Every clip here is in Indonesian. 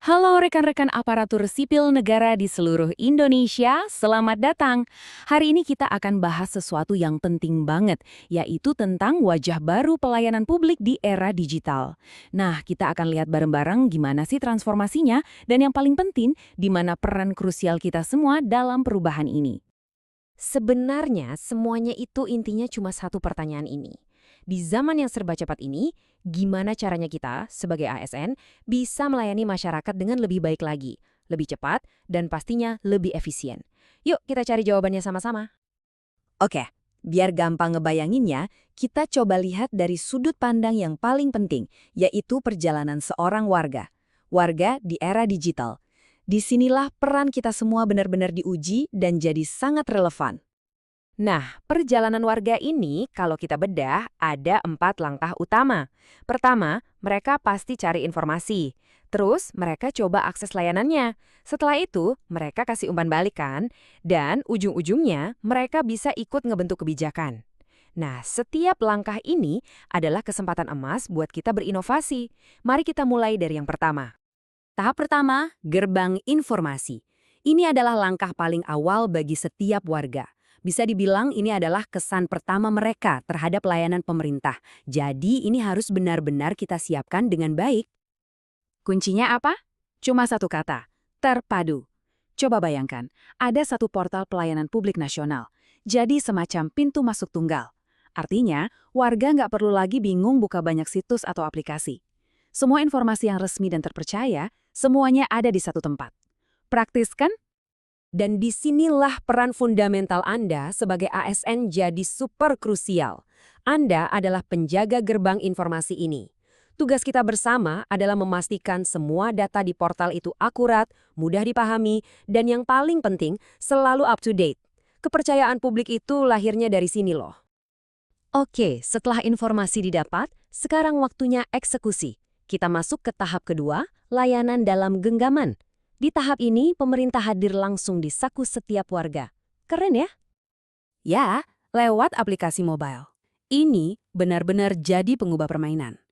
Halo rekan-rekan aparatur sipil negara di seluruh Indonesia, selamat datang. Hari ini kita akan bahas sesuatu yang penting banget, yaitu tentang wajah baru pelayanan publik di era digital. Nah, kita akan lihat bareng-bareng gimana sih transformasinya, dan yang paling penting, di mana peran krusial kita semua dalam perubahan ini. Sebenarnya semuanya itu intinya cuma satu pertanyaan ini. Di zaman yang serba cepat ini, gimana caranya kita sebagai ASN bisa melayani masyarakat dengan lebih baik lagi, lebih cepat, dan pastinya lebih efisien? Yuk kita cari jawabannya sama-sama. Oke, biar gampang ngebayanginnya, kita coba lihat dari sudut pandang yang paling penting, yaitu perjalanan seorang warga. Warga di era digital. Disinilah peran kita semua benar-benar diuji dan jadi sangat relevan. Nah, perjalanan warga ini kalau kita bedah ada 4 langkah utama. Pertama, mereka pasti cari informasi. Terus, mereka coba akses layanannya. Setelah itu, mereka kasih umpan balik kan? Dan ujung-ujungnya, mereka bisa ikut ngebentuk kebijakan. Nah, setiap langkah ini adalah kesempatan emas buat kita berinovasi. Mari kita mulai dari yang pertama. Tahap pertama, gerbang informasi. Ini adalah langkah paling awal bagi setiap warga. Bisa dibilang ini adalah kesan pertama mereka terhadap layanan pemerintah. Jadi ini harus benar-benar kita siapkan dengan baik. Kuncinya apa? Cuma satu kata, terpadu. Coba bayangkan, ada satu portal pelayanan publik nasional, jadi semacam pintu masuk tunggal. Artinya, warga nggak perlu lagi bingung buka banyak situs atau aplikasi. Semua informasi yang resmi dan terpercaya, semuanya ada di satu tempat. Praktis kan? Dan disinilah peran fundamental Anda sebagai ASN jadi super krusial. Anda adalah penjaga gerbang informasi ini. Tugas kita bersama adalah memastikan semua data di portal itu akurat, mudah dipahami, dan yang paling penting, selalu up to date. Kepercayaan publik itu lahirnya dari sini loh. Oke, setelah informasi didapat, sekarang waktunya eksekusi. Kita masuk ke tahap kedua, layanan dalam genggaman. Di tahap ini, pemerintah hadir langsung di saku setiap warga. Keren ya? Ya, lewat aplikasi mobile. Ini benar-benar jadi pengubah permainan.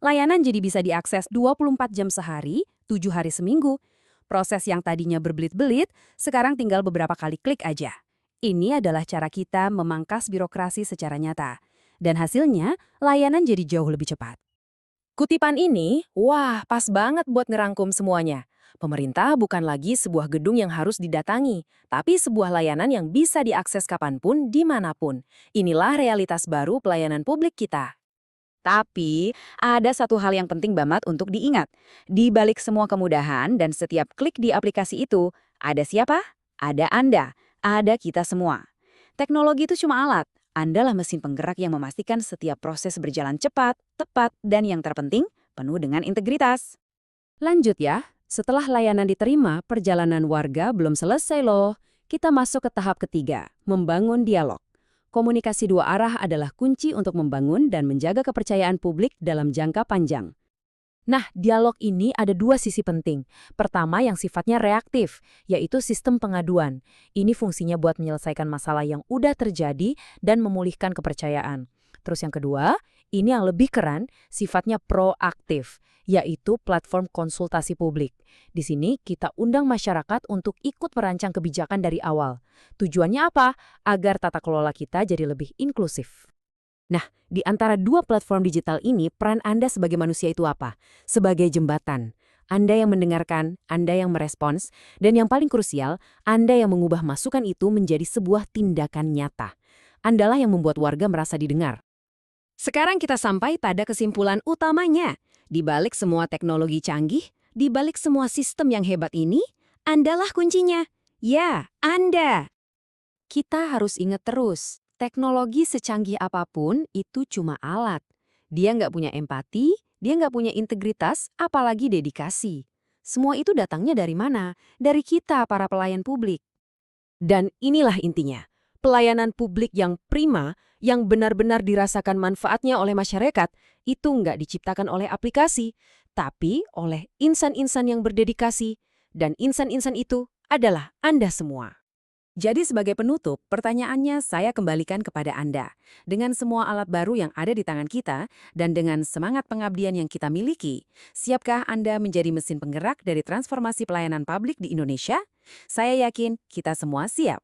Layanan jadi bisa diakses 24 jam sehari, 7 hari seminggu. Proses yang tadinya berbelit-belit, sekarang tinggal beberapa kali klik aja. Ini adalah cara kita memangkas birokrasi secara nyata. Dan hasilnya, layanan jadi jauh lebih cepat. Kutipan ini, wah pas banget buat ngerangkum semuanya. Pemerintah bukan lagi sebuah gedung yang harus didatangi, tapi sebuah layanan yang bisa diakses kapanpun, dimanapun. Inilah realitas baru pelayanan publik kita. Tapi, ada satu hal yang penting banget untuk diingat. Di balik semua kemudahan dan setiap klik di aplikasi itu, ada siapa? Ada Anda, ada kita semua. Teknologi itu cuma alat. Anda lah mesin penggerak yang memastikan setiap proses berjalan cepat, tepat, dan yang terpenting, penuh dengan integritas. Lanjut ya, setelah layanan diterima, perjalanan warga belum selesai loh. Kita masuk ke tahap ketiga, membangun dialog. Komunikasi dua arah adalah kunci untuk membangun dan menjaga kepercayaan publik dalam jangka panjang. Nah, dialog ini ada dua sisi penting. Pertama yang sifatnya reaktif, yaitu sistem pengaduan. Ini fungsinya buat menyelesaikan masalah yang udah terjadi dan memulihkan kepercayaan. Terus yang kedua, ini yang lebih keren, sifatnya proaktif, yaitu platform konsultasi publik. Di sini kita undang masyarakat untuk ikut merancang kebijakan dari awal. Tujuannya apa? Agar tata kelola kita jadi lebih inklusif. Nah, di antara dua platform digital ini, peran Anda sebagai manusia itu apa? Sebagai jembatan. Anda yang mendengarkan, Anda yang merespons, dan yang paling krusial, Anda yang mengubah masukan itu menjadi sebuah tindakan nyata. Andalah yang membuat warga merasa didengar. Sekarang kita sampai pada kesimpulan utamanya. Di balik semua teknologi canggih, di balik semua sistem yang hebat ini, Andalah kuncinya. Ya, Anda. Kita harus ingat terus, teknologi secanggih apapun itu cuma alat. Dia nggak punya empati, dia nggak punya integritas, apalagi dedikasi. Semua itu datangnya dari mana? Dari kita, para pelayan publik. Dan inilah intinya, pelayanan publik yang prima, yang benar-benar dirasakan manfaatnya oleh masyarakat, itu nggak diciptakan oleh aplikasi, tapi oleh insan-insan yang berdedikasi. Dan insan-insan itu adalah Anda semua. Jadi sebagai penutup, pertanyaannya saya kembalikan kepada Anda. Dengan semua alat baru yang ada di tangan kita, dan dengan semangat pengabdian yang kita miliki, siapkah Anda menjadi mesin penggerak dari transformasi pelayanan publik di Indonesia? Saya yakin kita semua siap.